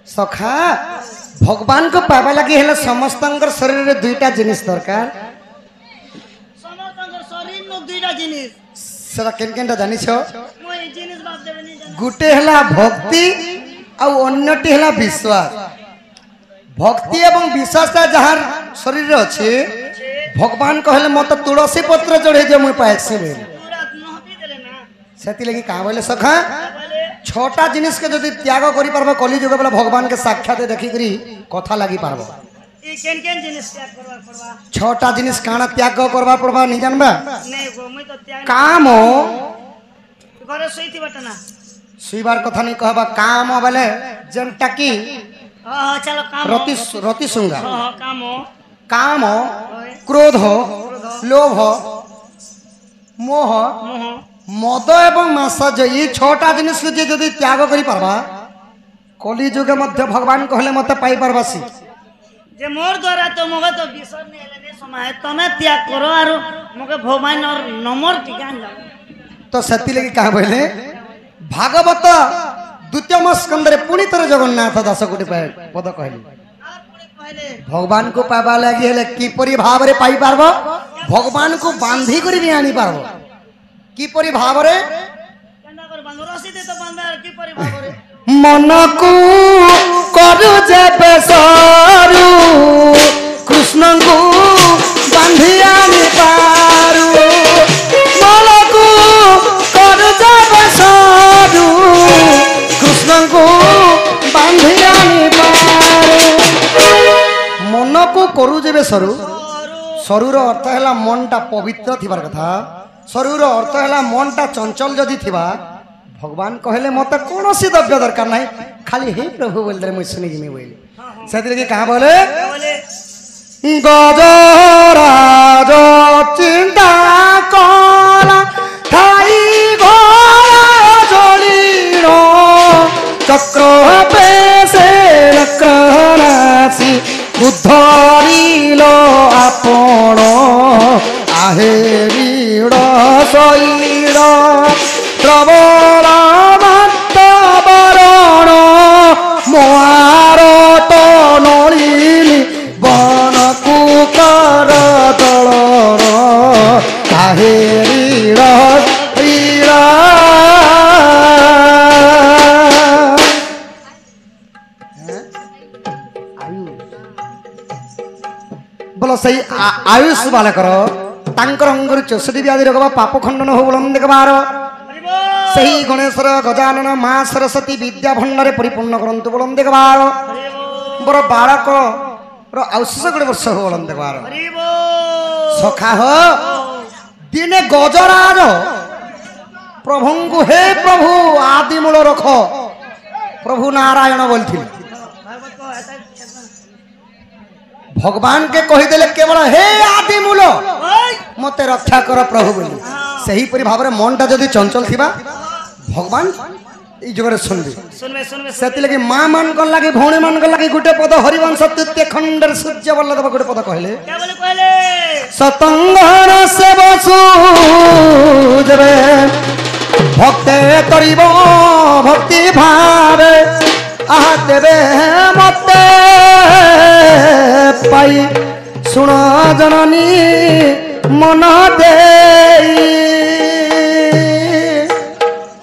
सखा भगवान को पावा लगी है समस्त शरीर में दुईटा जिनिस दरकार सेटा केन केनटा जानि छो गुटे हला भक्ति आ अन्यटी हला विश्वास भक्ति एवं विश्वास जहार शरीर अच्छे भगवान कहले मत तुलसी पत्र चढ़े जे मुई पाएसी से लगी कहाँ बोले सखा छोटा जिनिस के जदि त्याग करि पारबो कली जुग बेला भगवान के साक्षात देखि करी कथा लागि पारबो केन केन जिनिस त्याग करवा पड़वा छोटा जिनिस काना त्याग करवा पड़बा नहीं जानबा नहीं गो मैं तो त्याग काम घरे सोईती बटना सुईबार कथा नहीं कहबा काम बोले जेनटा की हां चलो काम रति सुंगा हां काम क्रोध लोभ मोह मद एवं मासज ये छोटा जिनिस को जदि त्याग करि पारबा कली जुगे मध्य भगवान कहले मते पाई पारबासी जे मोर द्वारा तो मगे तो विसर नहीं हेले समय तमे त्याग करो आरो मगे भगवान और नंबर ठिकान जाओ तो सती लगी कहा बोले भागवत द्वितीय स्कंद रे पुणी तर जगन्नाथ दास कोटी पद कहले भगवान को पाबा लगी हेले किपरि भाव रे पाई पारबो भगवान को बांधी करी भी आनी पारबो किपरि भाव रे कंडा कर बांध रसी दे तो बांधा किपरि भाव रे मन को करू जेबे सरू कृष्ण को बांधी आनी पारू मन को करू जेबे सरू कृष्ण को बांधी आनी पारू मन को करू जेबे सरू सरूर अर्थ है मनटा पवित्र थिबार कथा सरूर अर्थ है मनटा चंचल जदि थिबा भगवान कहले मत कौन सी द्रव्य दरकार नहीं खाली हे प्रभु बोल मुझे सुनी कि बोले से लगे कहाँ बोले गजराज चिंता कला थाई घोड़ा जोड़ीण चक्र पेसे नक्रनासी बुद्धरील आपण आहेरीण शैर प्रबल बरण मोर तो नलिनी बन कुकर दलर काहेरीर बोलो सही आयुष बालकर तांकर अंगर 64 व्याधि रोग पाप खंडन हो बोलन देखबार सही गणेश्वर गजानन माँ सरस्वती विद्या भंडारे परिपूर्ण करंतु बोलन देखबार बर बालक आयुष गोटे वर्ष हो बोलन देखबार सखा हो दिने गजराज प्रभु को हे प्रभु आदि मूल रख प्रभु नारायण बोलथिल भगवान के कहीदेले केवल हे आदि मूल मते रक्षा कर प्रभु बोली सही परि भाव रे मनटा जदि चंचल थिबा भगवान ई जगरे सुनबे सेति लगी मां मान कर लागी भौणी मान कर लागी गुटे पद हरिवंश तृतीय खंडर सूर्य वल्लभ गुटे पद कहले क्या बोले कहले सतंगर से बसु जरे भक्ते करिबो भक्ति भावे आहा देवे मते पाई सुन जननी मन दे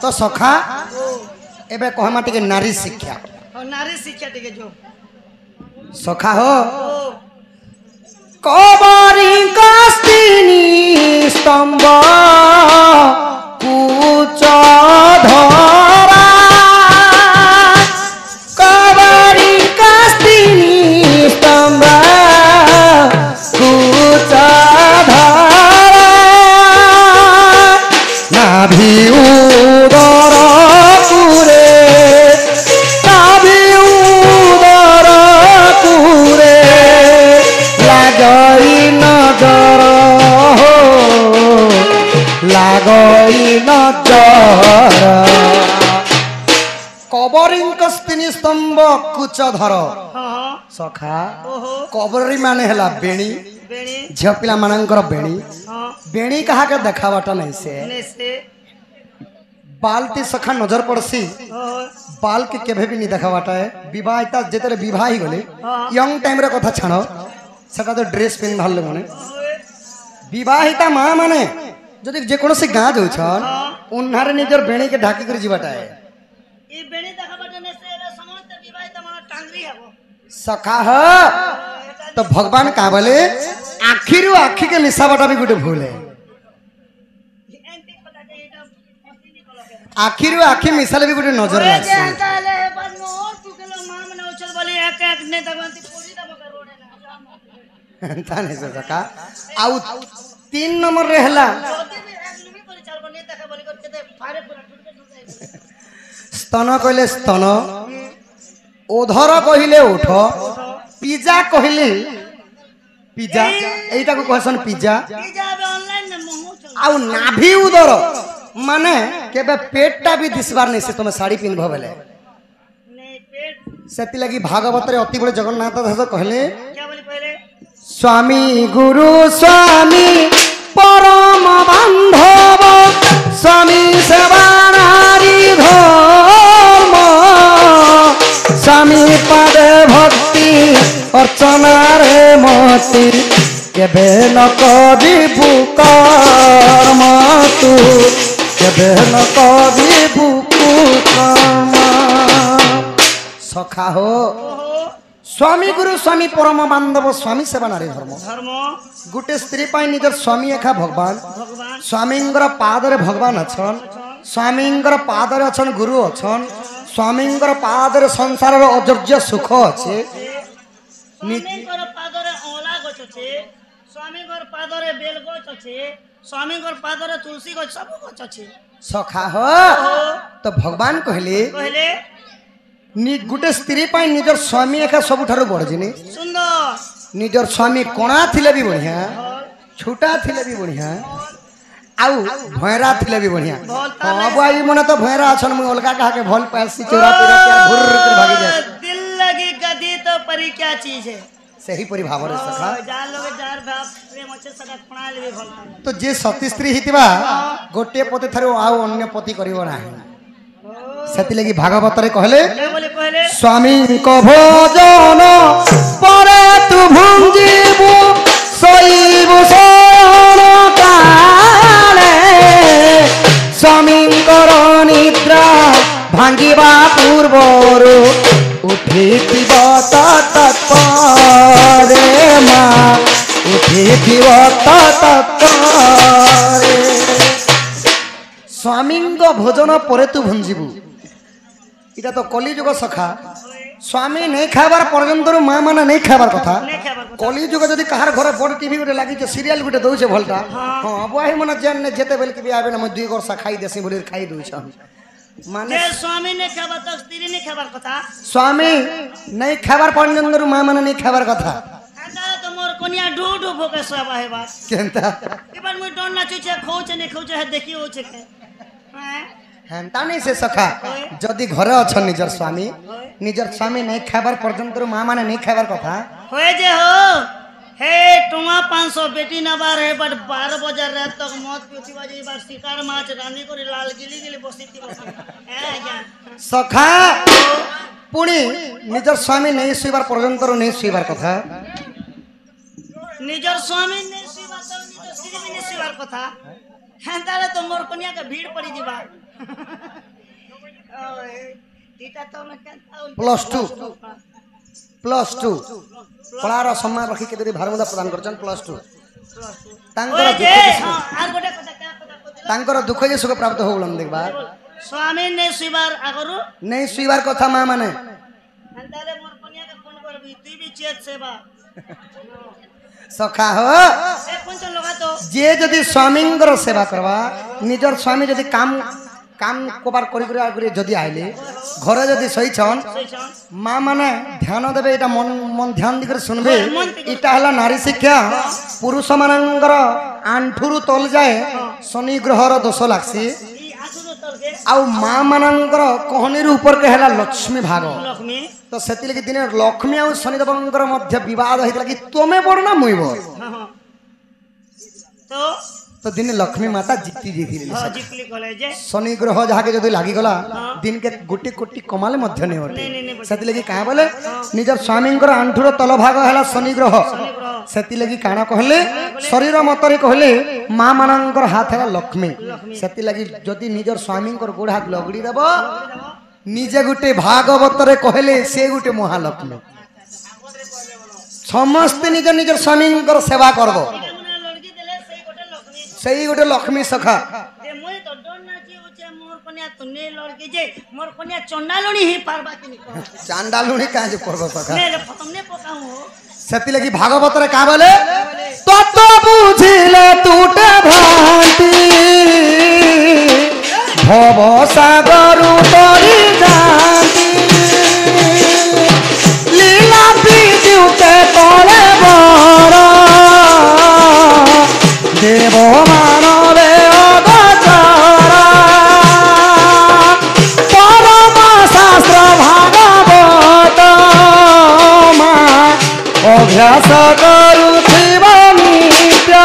तो सखा एबे कहमा टिके नारी शिक्षा टिके जो सखा हो कबरी कास्तिनी स्तंभ कुच धरा कबरी कास्तिनी स्तंभ कुच धरा नाभि उदर पुरे नाभि उदर पुरे लागई नजर हो लागई नजर कबरिंक स्तिनी स्तंभ कुच धर सखा कबरी माने हला बेणी झियो पिला मानकर बेणी बेणी कहा के देखावाटा नहीं से बाल ती सखा नजर पड़सी ओए बाल के केभे भी नहीं देखावाटा है विवाहिता जेतरे विवाह ही गले हाँ। यंग टाइम रे कथा छाण सेटा तो ड्रेस पिन भाल माने ओए विवाहिता माँ माने जदि जे कोनोसी गाँ जाउछन हाँ। उन्हारे निजर बेणी के ढाकी कर जीवाटा है ई बेणी देखा बटने से एरे समस्त विवाहित मन टांगरी हबो सखा ह तो भगवान का बोले आखिर आखी के मिसावाटा भी गुटे भूल है एंटी पता के एटा मस्ती नहीं कलके आखिर आखी मिसाले भी गुटे नजर ओए जे लागसी हताले बाद मोर टुकलो माम ने उछल बोली एक एक ने तगंती पूरी दबो कर रोडे ना ताने से सका आउ 3 नंबर रहला छोटी भी एक निमी कोरी चाल बने देखा बोली कर के फारे पूरा टुटके स्तन कहले स्तन ओधर कहिले उठ पिज्जा कहले पिज्जा एटा को कहसन पिज्जा पिज्जा बे ऑनलाइन ने मोमो चल आउ नाभि उदर माने केबे पेटटा भी दिसबार नहीं से तुम साड़ी पिनभ बेले नहीं पेट सेति लगी भागवत रे अति बड़े जगन्नाथ दास कहले क्या बोली पहले स्वामी गुरु स्वामी परम बांधव स्वामी सेवा नारी धर्म स्वामी पदे भक्ति अर्चना रे मति केबे न करिबु कर्म तू केबे न करिबु कर्म सखा हो स्वामी गुरु स्वामी परम बांधव स्वामी सेवा नारी धर्म धर्म गुटे स्त्री पाई निजर स्वामी एखा भगवान भगवान स्वामींगर पादरे भगवान अछन स्वामींगर पादरे अछन गुरु अछन स्वामींगर पादरे संसार अजर्य सुख अछि स्वामी कर पादरे ओला गछ छे स्वामी कर पादरे बेल गछ छे स्वामी कर पादरे तुलसी गछ सब गछ छे सखा हो तो भगवान कहले कहले नि गुटे स्त्री पाई निजर स्वामी एखा सबुठारु बड़ जिनि सुंदर निजर स्वामी कोणा थिले भी बढ़िया छोटा थिले भी बढ़िया आउ भैरा थिले भी बढ़िया अब आई मने तो भैरा अछन मु अलगा कहा के भल पैसी चोरा पेरा के भुर कर भागी जाय दिल लगी गदी तो परी क्या चीज है सही परि भावरे सखा जान लोग जार भाव प्रेम अच्छे सदा खुणा लेबे भल तो जे सती स्त्री हितिबा गोटे पति थारु आउ अन्य पति करिवो नाही सेति लगी भागवत रे कहले क्या बोले पहले स्वामी को भोजन परे तु भुंजीबु सईबु सोन काले स्वामी निद्रा भांगिबा पूर्वरु उठिथिब तत्परे मा उठिथिब तत्परे स्वामींग भोजन परे तु भुंजीबु इटा तो कलिजुग सखा स्वामी नहीं खाबार पर्यंत माँ माने नहीं खाबार कथा नहीं खाबार कथा कलिजुग जदि कहार घरे बड़ टीवी गोटे लागी सीरियल गोटे दउछे भलटा हां बुआही मन जेन जेते बेल के भी आबे ना म 2 वर्ष खाई देसी बोली खाई दउछन माने जे स्वामी ने खाबा तो स्त्री ने खाबार कथा स्वामी नहीं खाबार पर्यंत माँ माने नहीं खाबार कथा अंदा तो मोर कोनिया ढूढू भोके सोबा है बात केनता इबार मुई डोन ना चुचे खौचे ने खौचे है देखियो होचे के हैं हेंता नहीं से सखा जदि घरे अछन निजर स्वामी नहीं खाबार पर्यंत माँ माने नहीं खाबार कथा होए जे हो हे टुमा 500 बेटी ना बार है बट 12 बजे रात तक मौत पीती बाजे बार शिकार माछ रानी को लाल गिली गिली बसीती बस ए जा सखा पुणी निजर स्वामी नहीं सुइबार पर्यंत नहीं सुइबार कथा निजर स्वामी ने शिवा तो निजर श्री भी ने शिवार कथा हेंताले तो मोर कन्या के भीड़ पड़ी दिबा ओए टीटा तो मैं कहता +2 पढ़ार सम्मान रखी के भारमुदा प्रदान करछन +2 तांकर ओए जे दुख आर गोटे कथा क्या कथा तांकर दुख जे सुख प्राप्त हो बोलन देखबा स्वामी ने शिवार आगरु नहीं सुइबार कथा मां माने हेंताले मोर कन्या के फोन करबी तू भी चेत सेवा सखा हो ए कोन तो लगा तो जे जदि स्वामींगर सेवा करवा निजर स्वामी जदि काम काम कोबार करी करी आगरे जदि आइले घरे जदि सही छन माँ माने ध्यान देबे एटा मन मन ध्यान दिकर सुनबे इटा हला नारी शिक्षा पुरुष मानंगर आंठुरु तल जाए शनि ग्रहर दोष लागसी ई आसुरो तल के आउ माँ मानंगर कहनी ऊपर के हला लक्ष्मी भाग लक्ष्मी तो सेति लगी दिने लक्ष्मी आउ शनिदेवंकर मध्य विवाद होइतला कि तमे बड़ ना मुई बड़ तो तो दिन लक्ष्मी माता जीती जीती हां जितली कहले जे शनि ग्रह जहाँ के जदि लागी गला दिन के गोटे कोटी कमाले मध्य नहीं होते सेति लगी काहे बोले निजर स्वामी आंठुर तल भाग है शनि ग्रह सेति लगी काना कहले शरीर मतरे कहले माँ मानकर हाथ है लक्ष्मी सेति लगी जदि निजर स्वामी गोड़ हाथ लगड़ी देव निजे गुटे भागवत रे कहले से गुटे महालक्ष्मी समस्त निज निजर स्वामी सेवा करबो सही गोटे लक्ष्मी सखा मुई तो डर ना जी उचे मोर कन्या तने लड़के जे मोर कन्या चंडालुनी ही पारबा कि नहीं चांडालुनी काहे जे करबो सखा ने हमने पकाऊ हो सेति लगी भागवत रे का बोले तत बुझिले टूटे भ्रांति भव सागर तरी जानती लीला पीजुते तले बरा देव मानवे अगचरा परम शास्त्र भागवत अभ्यास करुथिबा नित्य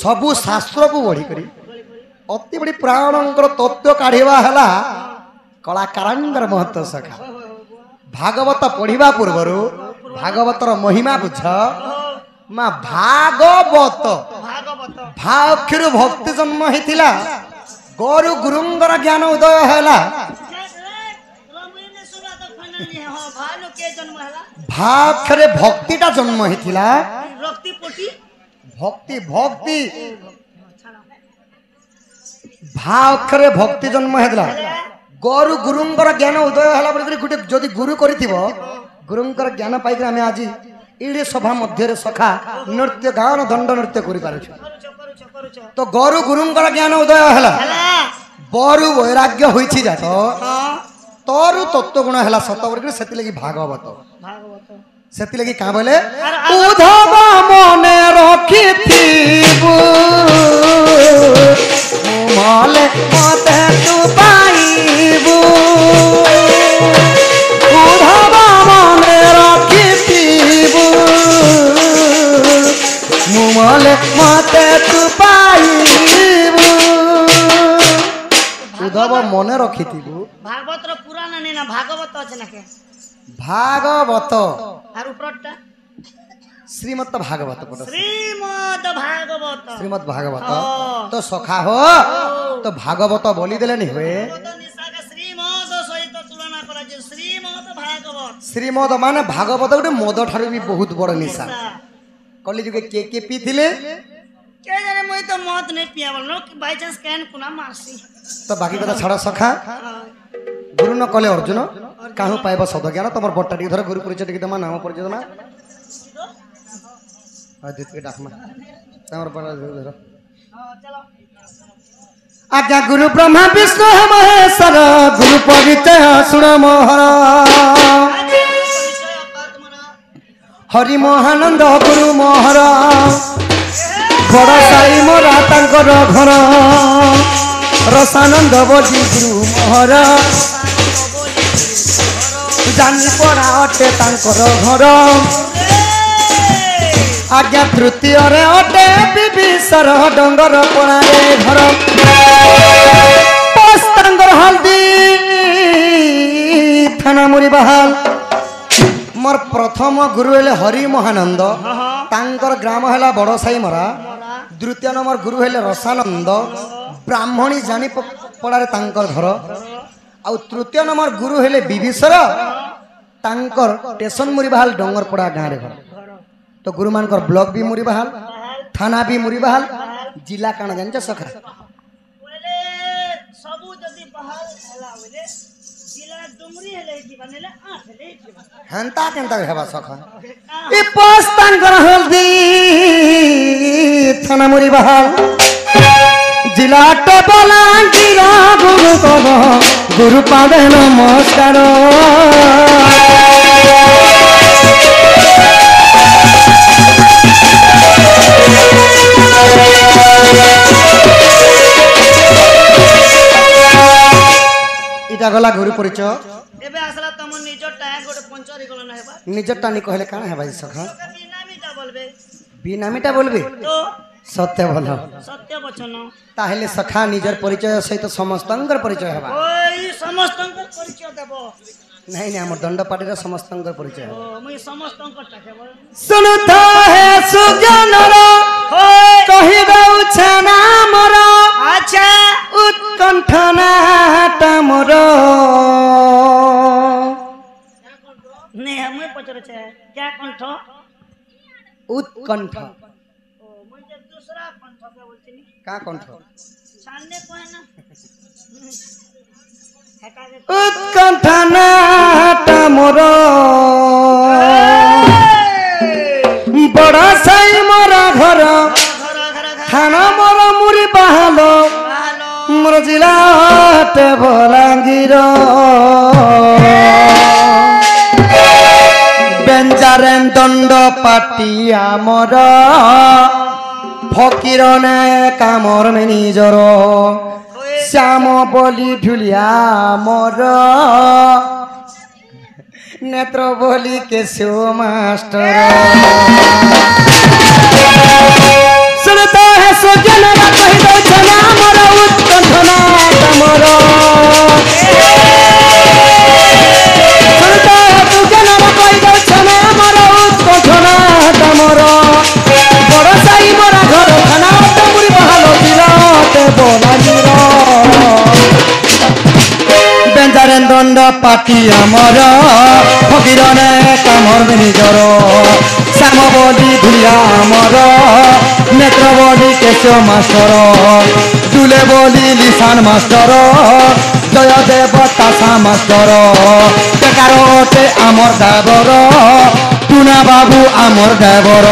सबु शास्त्र को बढ़ी करी अति बड़ी प्राणंकर तत्व काढ़िबा हला कलाकारांगर महत्व सखा भागवत पढ़िबा पूर्वरु भागवतर महिमा बुझ माँ भागवत भाक्षर भक्ति जन्म होता गरु गुरुंगर ज्ञान उदय है भाक्षरे भक्तिटा जन्म होता भक्ति भक्ति भाक्षरे भक्ति जन्म होता गरु गुरुंगर ज्ञान उदय है गोटे जदि गुरु करिथिबो गुरुंगर ज्ञान पाइक आम आज ये सभा मध्य सखा नृत्य गान दंड नृत्य कर तो गरु गुरुंकर ज्ञान उदय है बरु वैराग्य होइछि जात तरु तत्व गुण है सत से लगी भागवत से लगी क्या बोले उधव मने रखिथिबु माले मते तू पाइबु उधव मने रखिथिबु मुमले मते तू पाइबु उधव मने रखिथिबु भागवत रो पुराण नै ना भागवत अछि ना के भागवत आर उपरटा श्रीमद् भागवत श्रीमद् भागवत तो सखा हो तो भागवत बोली देले नहीं हुए श्रीमद माने भागवत गोटे मद ठारू भी बहुत बड़ निशा कली जुगे के पी थिले के जाने मोई तो मद नहीं पिया बोल बाय चांस कैन कुना मारसी तो बाकी कथा छड़ सखा गुरु न कले अर्जुन काहू पाइबा सद ज्ञान तमर बट्टा टी धर गुरु परिचय टी दमा नाम परिचय दमा आदित के डाकमा तमर बड़ा धर चलो आज्ञा गुरु ब्रह्मा विष्णु महेश्वर गुरु परिचय सुन मोहर हरि महानंद गुरु मोहर बड़ साई मोरा तांकर घर रसानंद बजी गुरु मोहर जानी पड़ा अटे तांकर घर आज्ञा तृतीय रे अटे विभीषर डंगर पड़ारे घर पस्तांगर हल्दी थाना मुरी बहाल मोर प्रथम गुरु हेले हरि महानंद तांकर ग्राम है बड़ साई मरा द्वितीय नंबर गुरु हेले रसानंद ब्राह्मणी जानी पड़ारे तांकर घर आ तृतीय नंबर गुरु हेले विभीषर तांकर स्टेशन मुरी बहाल डंगर पड़ा गाँव घर तो गुरु मानकर ब्लॉक भी मुरी बहाल थाना भी मुरी बहाल जिला काना जान सखा बोले सबु जदी बहाल हला बोले जिला डुमरी हेले की बनेले आठ हेले की हंता केंता हेबा सखा ए पस्तान कर हल्दी थाना मुरी बहाल जिला टबला गिरा गुरु कब गुरु पादे नमस्कार इटा गला गुरु परिचय एबे आसला तम निजर टाइम गोटे पंचरी गलो ना हेबा निजर टानी कहले काना है भाई सखा नामीटा बोलबे বিনামিটা বলবে তো সত্য বলো সত্য বচন তাহলে সখা নিজের পরিচয় সহিত সমস্তঙ্কর পরিচয় হবা ওই সমস্তঙ্ক পরিচয় দেব নাই নাই আমার দণ্ডপাটির সমস্তঙ্কর পরিচয় ও হবা মুই সমস্তঙ্কটা কেব শুনুথ হে সুজনর কহি দউছে না মোর আচ্ছা উৎকণ্ঠ নাটা মোর নে মুই পচরছে क्या কণ্ঠ উৎকণ্ঠ ও মুই যে दूसरा কণ্ঠ কে বলছিনি কা কণ্ঠ সামনে কয় না হেটা যে উৎকণ্ঠ নাটা মোর বড় সাই মোরা ঘর ঘর ঘর ঘর থানা মোর মুড়ি বাহালো ভালো মোর জিলাট বলাঙ্গীর বেঞ্জারেন দণ্ড পাটি আমার ফকির নে কামর মে নিজর শ্যাম বলি ঢুলিয়া মর নেত্র বলি কেশু মাস্টর শুনতে হে সুজনরা কহি দউছে না মোর উৎকণ্ঠ না কামর শুনতে হে সুজনরা কহি দউছে না মোর উৎকণ্ঠ না কামর বড় সাই মোরা ঘর খানা মুড়ি বহালো দিলতে বলাগির বেঞ্জারেন দণ্ড পাটি আমার ফকির নে কামর নিজর শ্যাম বলি ধুলিয়া আমার নেত্র বলি কেশ মাস্টর দুলে বলি লিসান মাস্টর জয় দেব তাসা মাস্টর বেকারতে আমার ড্রাইভর টুনা বাবু আমার ড্রাইভর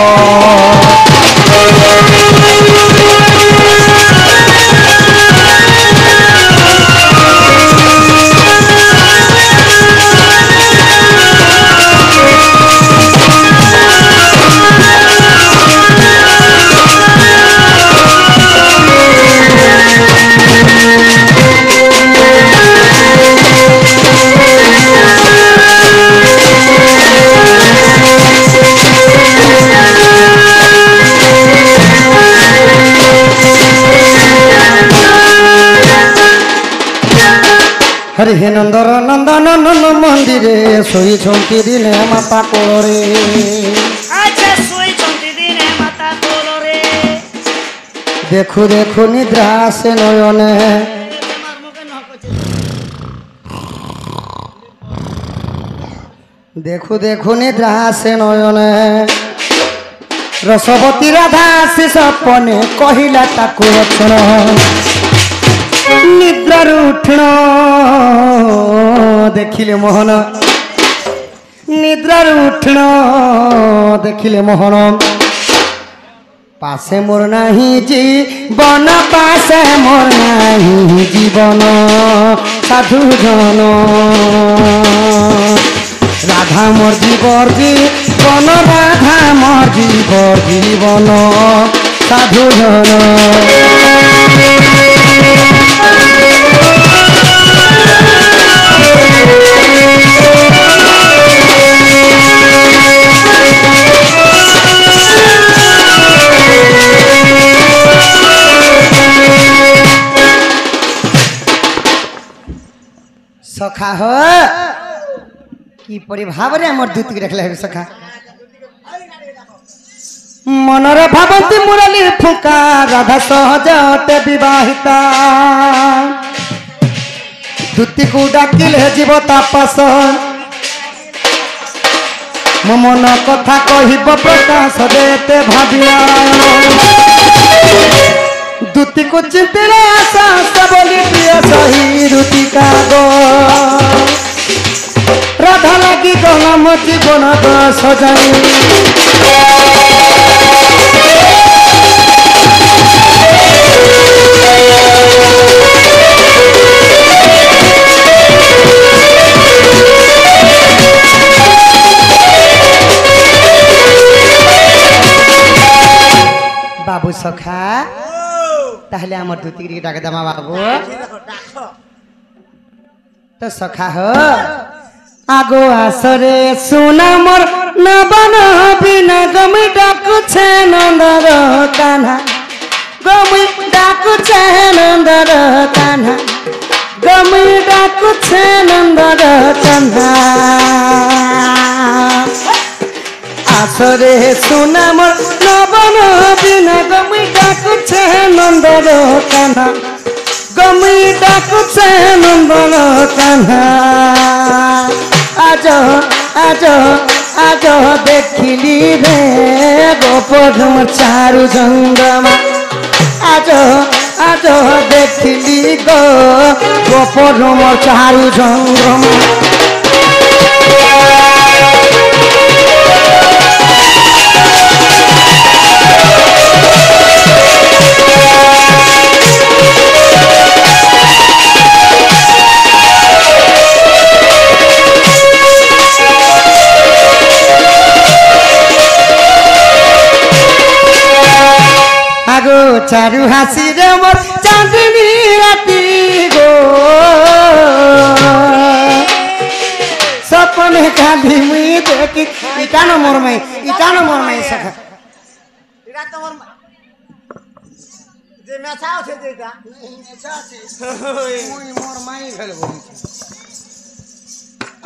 হরে হে নন্দর নন্দন মন্দিরে শোইছন্তি দিনে মাতা কোরে আচ্ছা শুইছন্তি দিনে মাতা কোলরে দেখু দেখু নিদ্রা আসে নয়নে তোমার মুখে নকছে দেখু দেখু নিদ্রা আসে নয়নে রসবতী রাধা আসে সপনে কহিলা তাকু রচন নিদ্রার উঠণ দেখিলে মোহন নিদ্রার উঠণ দেখিলে মোহন পাশে মোর নাহি জীবন পাশে মোর নাহি জীবন সাধু জন রাধা মোর জীবর জীবন রাধা মোর জীবর জীবন সাধু জন সখা হ কিপরি ভাবে আমার দুতিকে দেখলে হবে সখা মনরে ভাবন্তি মুরলী ফুকা রাধা সহজ অটে বিবাহিতা দুতিକୁ ডাকিলে জীব তাপস ମୋ ମନ କଥା କହିବ ପ୍ରକାଶ ଦେତେ ଭାବିଲା ଦୁତିକୁ ଚିନ୍ତିଲେ ଆଶା ବୋଲି ପ୍ରିୟ ସହି ରୁତିକା ଗো ରାଧା ଲାଗି ଗଲା ମୋ ଜୀବନ ସଜାଇ বাবু সখা তাহলে আমার দুতিকে ডাকে দামা বাবু তো সখা হ আগো আসরে সোনা মোর নবন বিনা গমি ডাকুছে নন্দর কানা গমি ডাকুছে নন্দর কানা গমি ডাকুছে নন্দর কানা আসরে সোনা মোর নবন বিনা গমি ডাকুছে নন্দর কানা গমি ডাকুছে নন্দন কানা আজ আজ আজ দেখিলি রে গোপর চারু চন্দ্রমা আজ আজ দেখিলি গো গোপর চারু চন্দ্রমা আগো চারু হাসি রে মোর চাঁদনি রাতি গো সপনে কাঁদি মুই দেখি ইটানো মোর মাই সখা এটা তোমার যে মেছা আছে যেটা মেছা আছে মুই মোর মাই ফেল বলিছি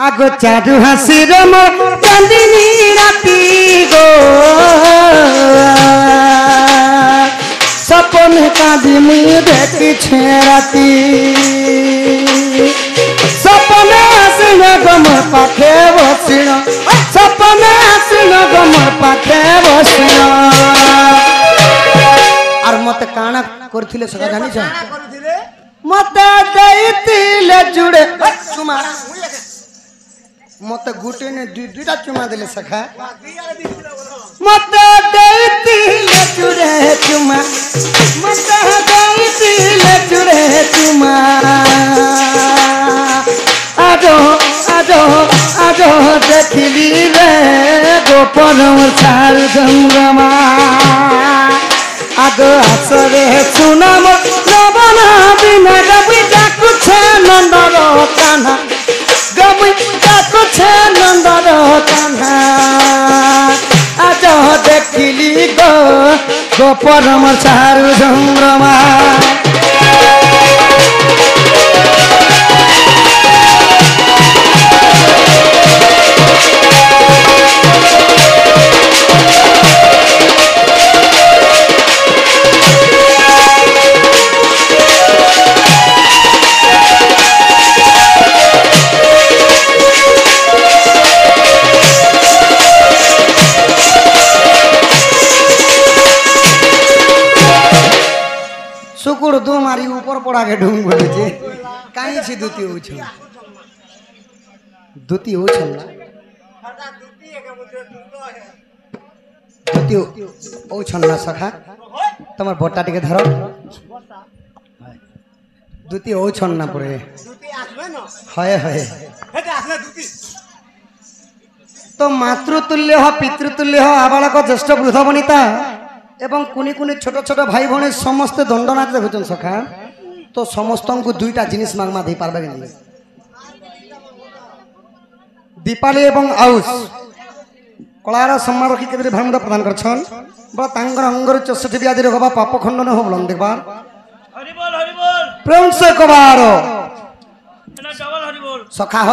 আগো চারু হাসি রে মোর চাঁদনি রাতি গো সপনে কাঁদি মুই দেখিছে রাতি সপনে আসিল গমর পাখে বসিল সপনে আসিল গমর পাখে বসিল আর মতে কানা করছিলে সকা জানিছ কানা করুছিলে মতে দেইতিলে জুড়ে চুমা মতে গুটে নে দুইটা চুমা দিলে সখা দিয়ালে দিছিল বলো মতে দেইতিলে জুড়ে চুমা মতে দেইতিলে জুড়ে চুমা আজো আজো আজো দেখিলি রে গোপন চারু চন্দ্রমা আগো আসরে সুনাম নবন বিনা গবি ডাকুছে নন্দর কানা গবি ডাকুছে নন্দর কানা আজ দেখিলি গো গোপন চারু চন্দ্রমা শুকুর দু মারি উপর পড়াকে ঢুং বলেছে কাইছি দুতি হউছ দুতি হউছ না হঠাৎ দুটি একে বলতে দুটো আছে দুতি হউছ না সখা তোমার বটটা টিকে ধর দুতি হউছ না পরে দুটি আসবে না হয় হয় এটা আসলে দুটি তো মাতৃতুল্য হ পিতৃতুল্য হ আবালক জ্যেষ্ঠ বৃদ্ধ বনিতা এবং কুনি কুনি ছোট ছোট ভাই ভৌণী সমস্ত দণ্ডনাথ দেখুছেন সখা তো সমস্ত দুইটা জিনিস মাগমা দিয়ে পারবে কি দীপালি এবং আউস কলার সম্মান রক্ষী কেন্দ্রে ভাইমুদা প্রদান করছেন বা তাঙ্গর অঙ্গর 64 ব্যাধি রোগ বা পাপ খণ্ডন হবলন দেখবার হরি বল প্রেম সে কবার এটা ডবল হরি বল সখা হ